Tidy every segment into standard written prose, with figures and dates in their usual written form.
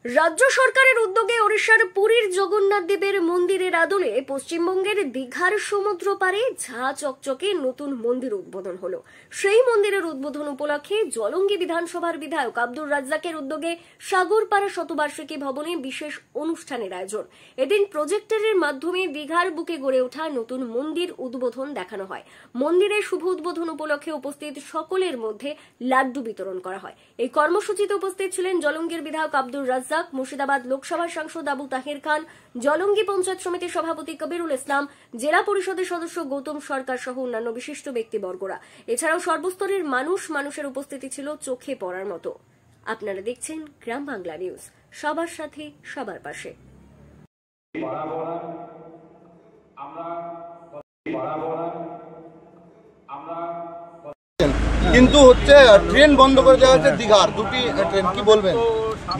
রাজ্য সরকারের উদ্যোগে ওড়িশার পুরীর জগন্নাথ দেবের মন্দিরের আদলে পশ্চিমবঙ্গের দীঘার সমুদ্র পাড়ে ঝা চকচকে নতুন মন্দির উদ্বোধন হলো। সেই মন্দিরের উদ্বোধন উপলক্ষে জলঙ্গি বিধানসভার বিধায়ক আব্দুর রাজ্জাকের উদ্যোগে সাগরপাড়া শতবার্ষিকী ভবনে বিশেষ অনুষ্ঠানের আয়োজন। এদিন প্রজেক্টরের মাধ্যমে দীঘার বুকে গড়ে ওঠা নতুন মন্দির উদ্বোধন দেখানো হয়। মন্দিরের শুভ উদ্বোধন উপলক্ষে উপস্থিত সকলের মধ্যে লাড্ডু বিতরণ করা হয়। এই কর্মসূচিতে উপস্থিত ছিলেন জলঙ্গির বিধায়ক আব্দুর রাজ্জাক, মুর্শিদাবাদ লোকসভার সাংসদ আবু তাহের খান, জলঙ্গি পঞ্চায়েত সমিতির সভাপতি কবিরুল ইসলাম, জেলা পরিষদের সদস্য গৌতম সরকার সহ অন্যান্য বিশিষ্ট ব্যক্তিবর্গরা। এছাড়াও সর্বস্তরের মানুষের উপস্থিতি ছিল চোখে পড়ার মতো। আপনারা দেখছেন গ্রাম বাংলা নিউজ, সবার সাথে সবার পাশে। কিন্তু হচ্ছে ট্রেন বন্ধ করে দেওয়া হয়েছে দীঘার দুটি ট্রেন, কি বলবেন?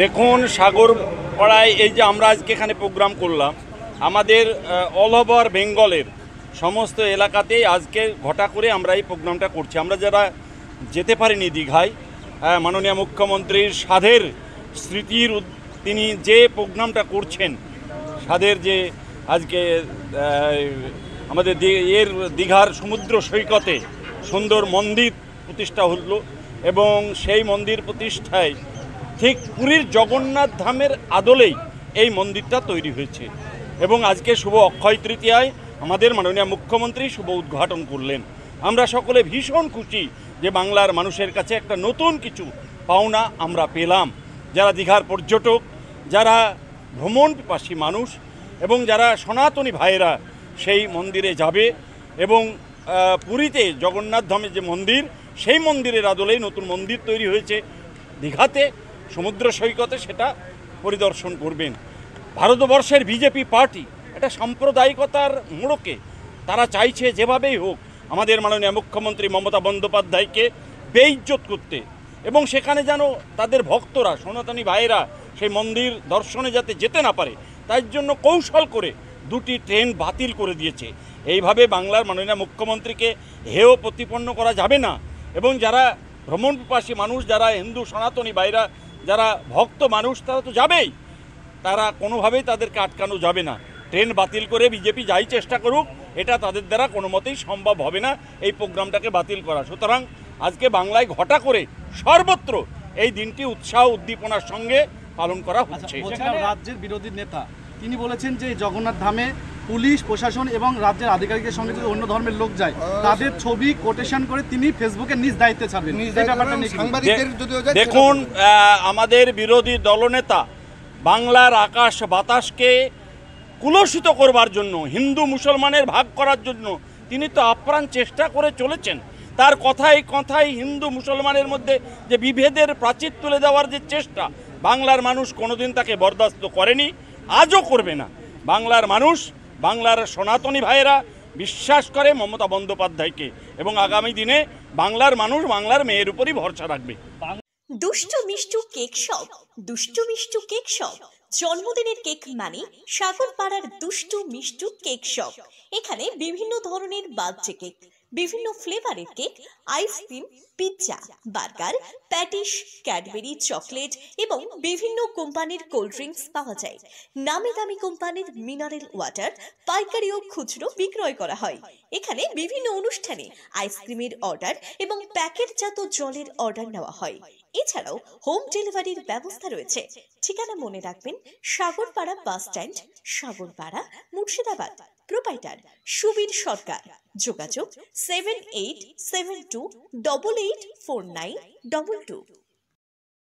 দেখুন, সাগরপাড়ায় এই যে আমরা আজকে এখানে প্রোগ্রাম করলাম, আমাদের অল ওভার বেঙ্গলের সমস্ত এলাকাতেই আজকে ঘটা করে আমরা এই প্রোগ্রামটা করছি। আমরা যারা যেতে পারিনি দীঘায়, মাননীয় মুখ্যমন্ত্রীর সাধের স্মৃতির তিনি যে প্রোগ্রামটা করছেন, সাধের যে আজকে আমাদের দীঘার সমুদ্র সৈকতে সুন্দর মন্দির প্রতিষ্ঠা হলো এবং সেই মন্দির প্রতিষ্ঠায় ঠিক পুরীর জগন্নাথ ধামের আদলেই এই মন্দিরটা তৈরি হয়েছে এবং আজকে শুভ অক্ষয় তৃতীয়ায় আমাদের মাননীয় মুখ্যমন্ত্রী শুভ উদ্ঘাটন করলেন। আমরা সকলে ভীষণ খুশি যে বাংলার মানুষের কাছে একটা নতুন কিছু পাওনা আমরা পেলাম। যারা দীঘার পর্যটক, যারা ভ্রমণ পিপাসী মানুষ এবং যারা সনাতনী ভাইয়েরা সেই মন্দিরে যাবে এবং পুরীতে জগন্নাথ ধামের যে মন্দির, সেই মন্দিরের আদলেই নতুন মন্দির তৈরি হয়েছে দীঘাতে সমুদ্র সৈকতে, সেটা পরিদর্শন করবেন। ভারতবর্ষের বিজেপি পার্টি এটা সাম্প্রদায়িকতার মোড়কে তারা চাইছে যেভাবেই হোক আমাদের মাননীয় মুখ্যমন্ত্রী মমতা বন্দ্যোপাধ্যায়কে বেইজ্জত করতে এবং সেখানে যেন তাদের ভক্তরা, সনাতনী ভাইয়েরা সেই মন্দির দর্শনে যাতে যেতে না পারে, তাই জন্য কৌশল করে দুটি ট্রেন বাতিল করে দিয়েছে। এইভাবে বাংলার মাননীয় মুখ্যমন্ত্রীকে হেয় প্রতিপন্ন করা যাবে না এবং যারা ভ্রমণ পিপাসী মানুষ, যারা হিন্দু সনাতনী ভাইরা, যারা ভক্ত মানুষ, তারা তো যাবেই, তারা কোনোভাবেই তাদেরকে আটকানো যাবে না। ট্রেন বাতিল করে বিজেপি যাই চেষ্টা করুক, এটা তাদের দ্বারা কোনো মতেই সম্ভব হবে না এই প্রোগ্রামটাকে বাতিল করা। সুতরাং আজকে বাংলায় ঘটা করে সর্বত্র এই দিনটি উৎসাহ উদ্দীপনার সঙ্গে পালন করা হচ্ছে। রাজ্যের বিরোধী নেতা তিনি বলেছেন যে জগন্নাথ ধামে পুলিশ প্রশাসন এবং রাজ্যের আধিকারিকের সঙ্গে যদি অন্য ধর্মের লোক যায়, তাদের ছবি কোটেশন করে তিনি ফেসবুকে নিজ দায়িত্বে ছাড়বেন। দেখুন, আমাদের বিরোধী দলনেতা বাংলার আকাশ বাতাসকে কুলসিত করবার জন্য, হিন্দু মুসলমানের ভাগ করার জন্য তিনি তো আপ্রাণ চেষ্টা করে চলেছেন। তার কথায় হিন্দু মুসলমানের মধ্যে যে বিভেদের প্রাচীর তুলে দেওয়ার যে চেষ্টা, বাংলার মানুষ কোনোদিন তাকে বরদাস্ত করেনি, আজও করবে না। বাংলার মানুষ, বাংলার সনাতনী ভাইয়েরা বিশ্বাস করে মমতা বন্দ্যোপাধ্যায়কে এবং আগামী দিনে বাংলার মানুষ বাংলার মেয়ের উপরই ভরসা রাখবে। দুষ্টু মিষ্টু কেক শপ, দুষ্টু মিষ্টু কেক শপ। জন্মদিনের কেক মানে সাগরপাড়ার দুষ্টু মিষ্টু কেক শপ। এখানে বিভিন্ন ধরনের বার্থডে কেক, বিভিন্ন ফ্লেভারের cake, ice cream, pizza, burger, patties, Cadbury, chocolate এবং বিভিন্ন কোম্পানির কোল্ড ড্রিঙ্কস পাওয়া যায়। নামি দামি কোম্পানির মিনারেল ওয়াটার পাইকারি ও খুচরো বিক্রয় করা হয়। এখানে বিভিন্ন অনুষ্ঠানে আইসক্রিমের অর্ডার এবং প্যাকেটজাত জলের অর্ডার নেওয়া হয়। এছাড়াও হোম ডেলিভারির ব্যবস্থা রয়েছে। ঠিকানা মনে রাখবেন, Sagarpara bus stand, Sagarpara, Murshidabad. Proprietor Subir Sarkar. যোগাযোগ 7872884922।